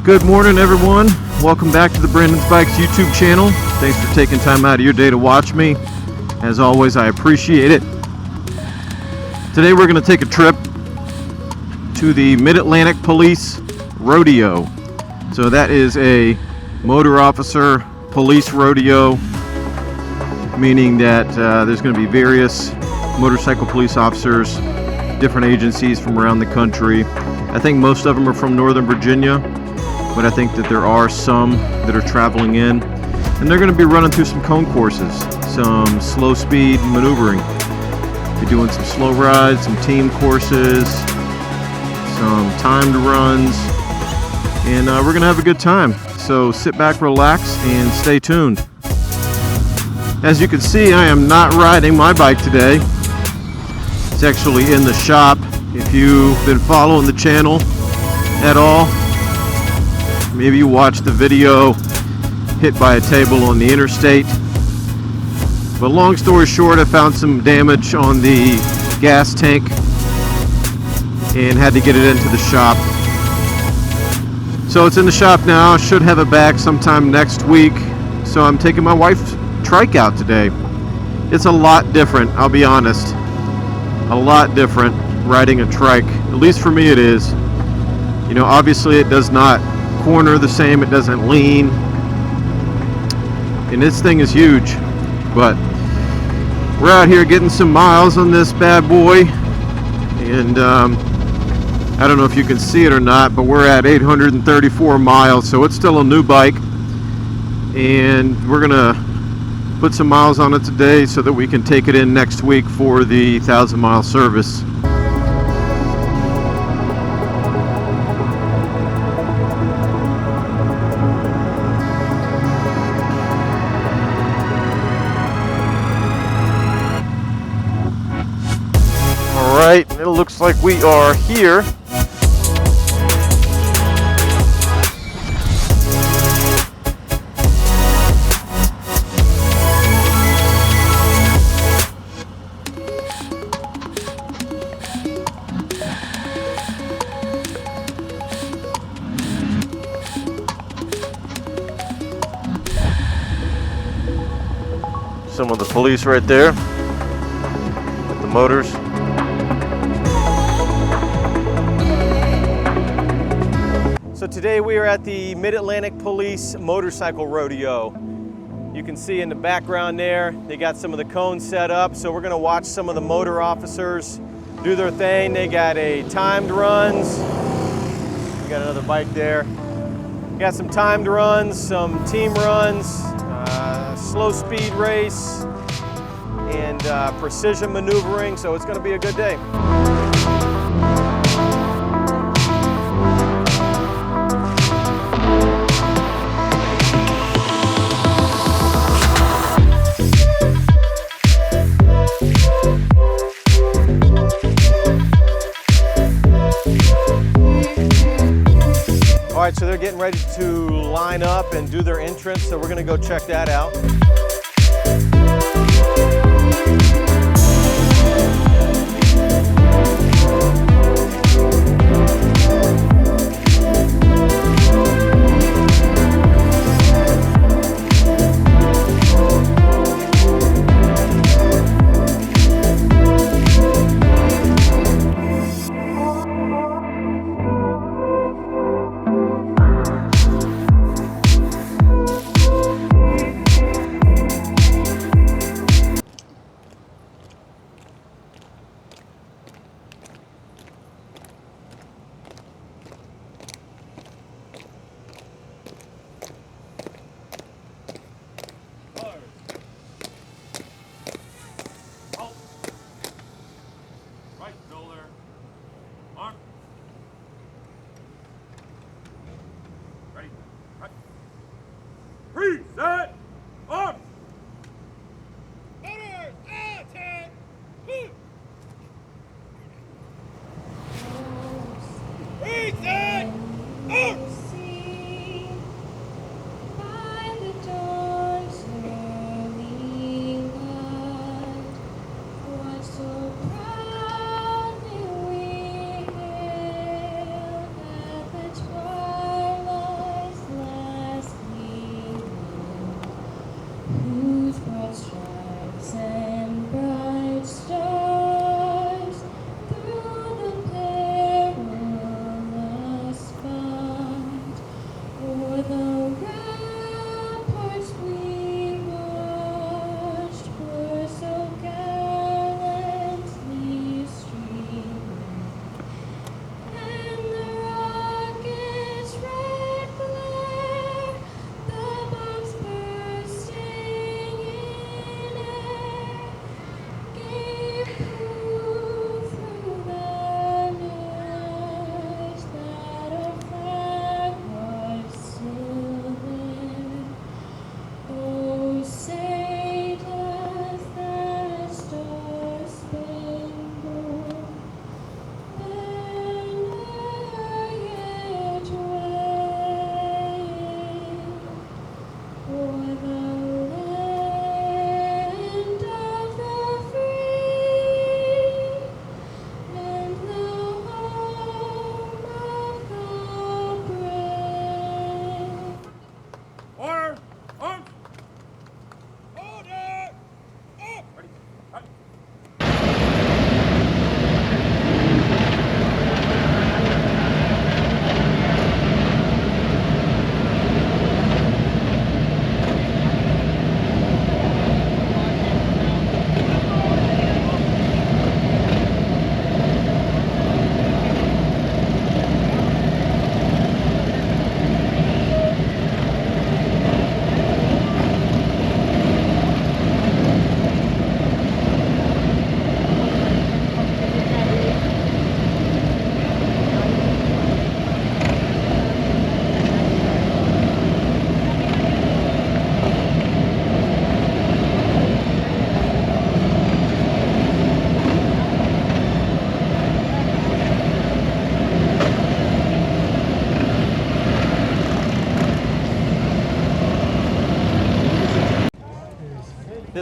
Good morning, everyone. Welcome back to the Brandon's Bikes YouTube channel. Thanks for taking time out of your day to watch me. As always, I appreciate it. Today we're going to take a trip to the Mid-Atlantic Police Rodeo. So that is a motor officer police rodeo, meaning that there's going to be various motorcycle police officers, different agencies from around the country. I think most of them are from Northern Virginia, but I think that there are some that are traveling in, and they're going to be running through some cone courses, some slow speed maneuvering. Be doing some slow rides, some team courses, some timed runs, and we're going to have a good time. So sit back, relax, and stay tuned. As you can see, I am not riding my bike today. It's actually in the shop. If you've been following the channel at all, maybe you watched the video hit by a table on the interstate. But long story short, I found some damage on the gas tank and had to get it into the shop. So it's in the shop now. I should have it back sometime next week. So I'm taking my wife's trike out today. It's a lot different, I'll be honest. A lot different riding a trike. At least for me it is. You know, obviously it does not corner the same, it doesn't lean, and this thing is huge. But we're out here getting some miles on this bad boy, and I don't know if you can see it or not, but we're at 834 miles, so it's still a new bike, and we're gonna put some miles on it today so that we can take it in next week for the 1,000-mile service. Alright, it looks like we are here. Some of the police right there with the motors. So today we are at the Mid-Atlantic Police Motorcycle Rodeo. You can see in the background there, they got some of the cones set up. So we're gonna watch some of the motor officers do their thing. They got a timed runs. We got another bike there. We got some timed runs, some team runs, slow speed race, and precision maneuvering. So it's gonna be a good day. All right, so they're getting ready to line up and do their entrance, so we're gonna go check that out.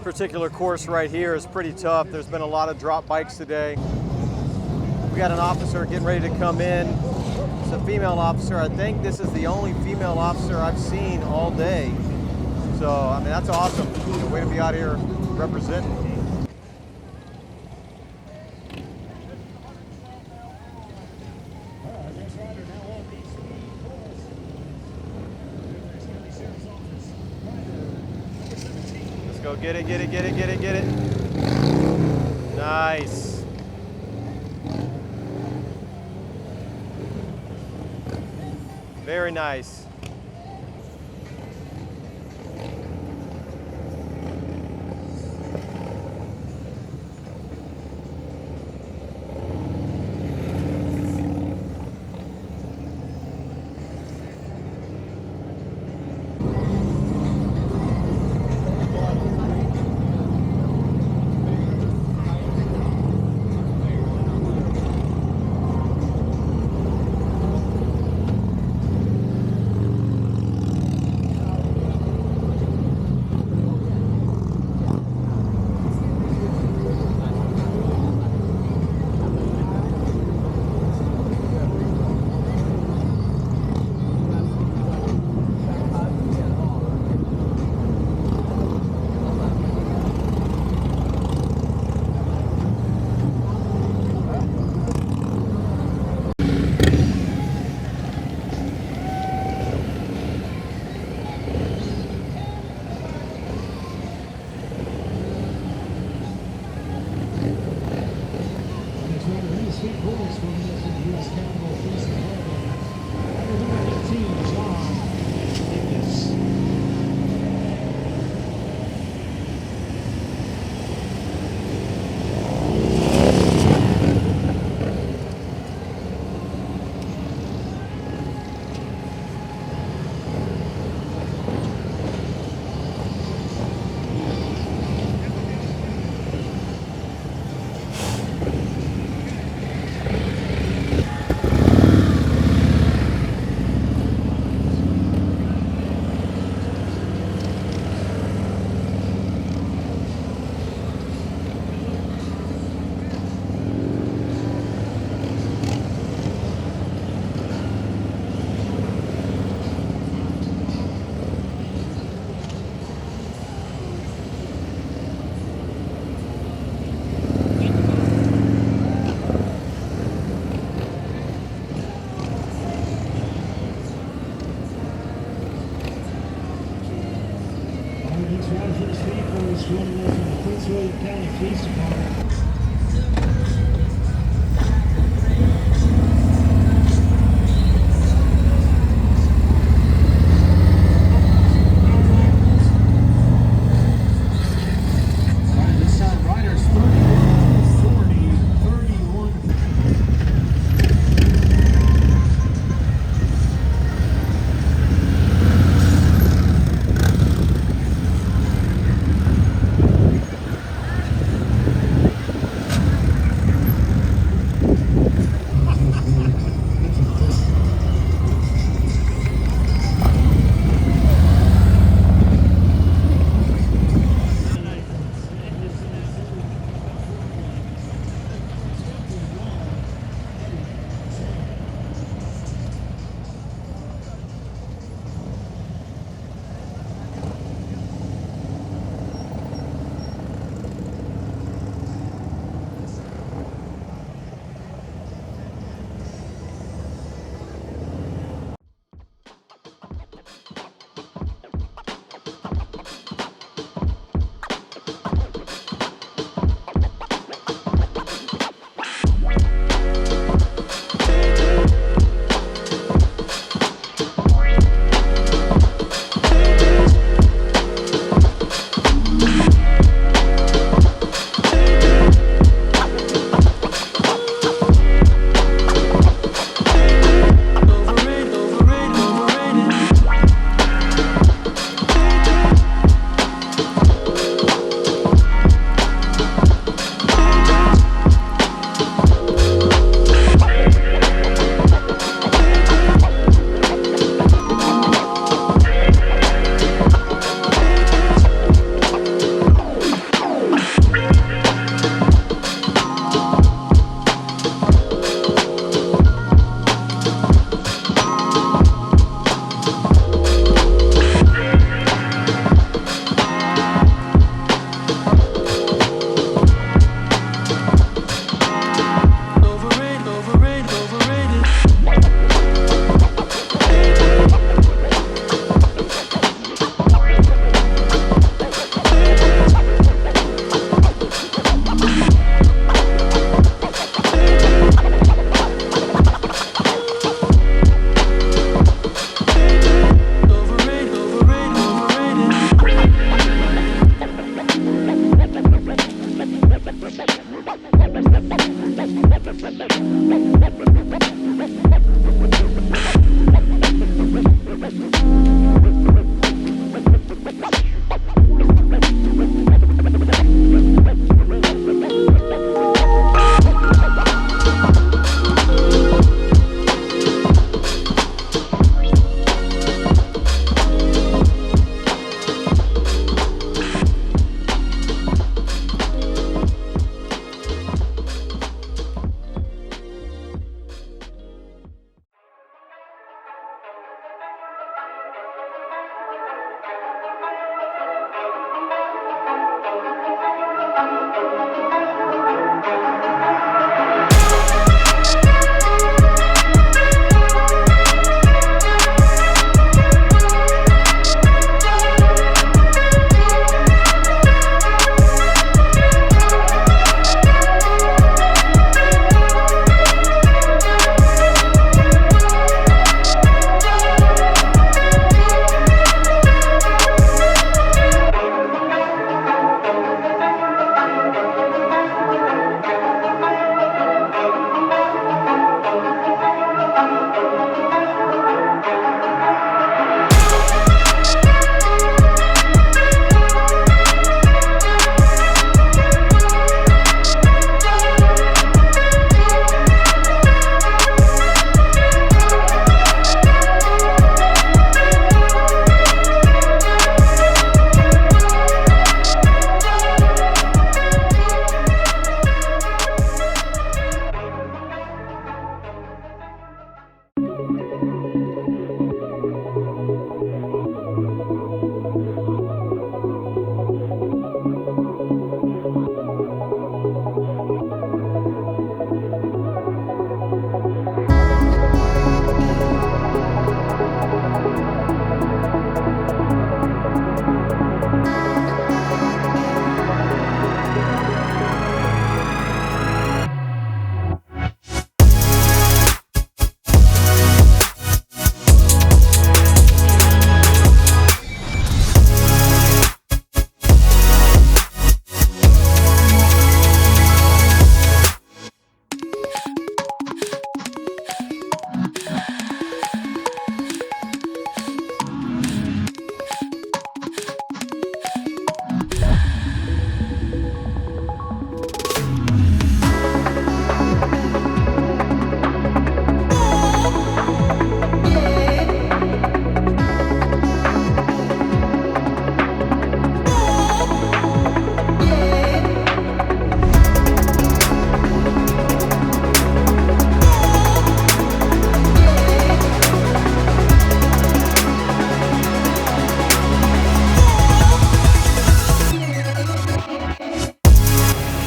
This particular course right here is pretty tough. There's been a lot of drop bikes today. We got an officer getting ready to come in. It's a female officer. I think this is the only female officer I've seen all day. So, I mean, that's awesome. Way to be out here representing. Let's go get it, get it, get it, get it, get it. Nice. Very nice. Police Department.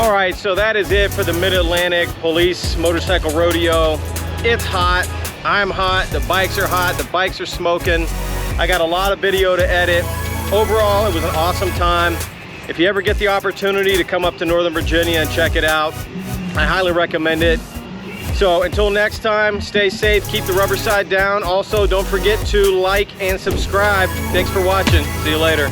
All right, so that is it for the Mid-Atlantic Police Motorcycle Rodeo. It's hot, I'm hot, the bikes are hot, the bikes are smoking. I got a lot of video to edit. Overall, it was an awesome time. If you ever get the opportunity to come up to Northern Virginia and check it out, I highly recommend it. So until next time, stay safe, keep the rubber side down. Also, don't forget to like and subscribe. Thanks for watching. See you later.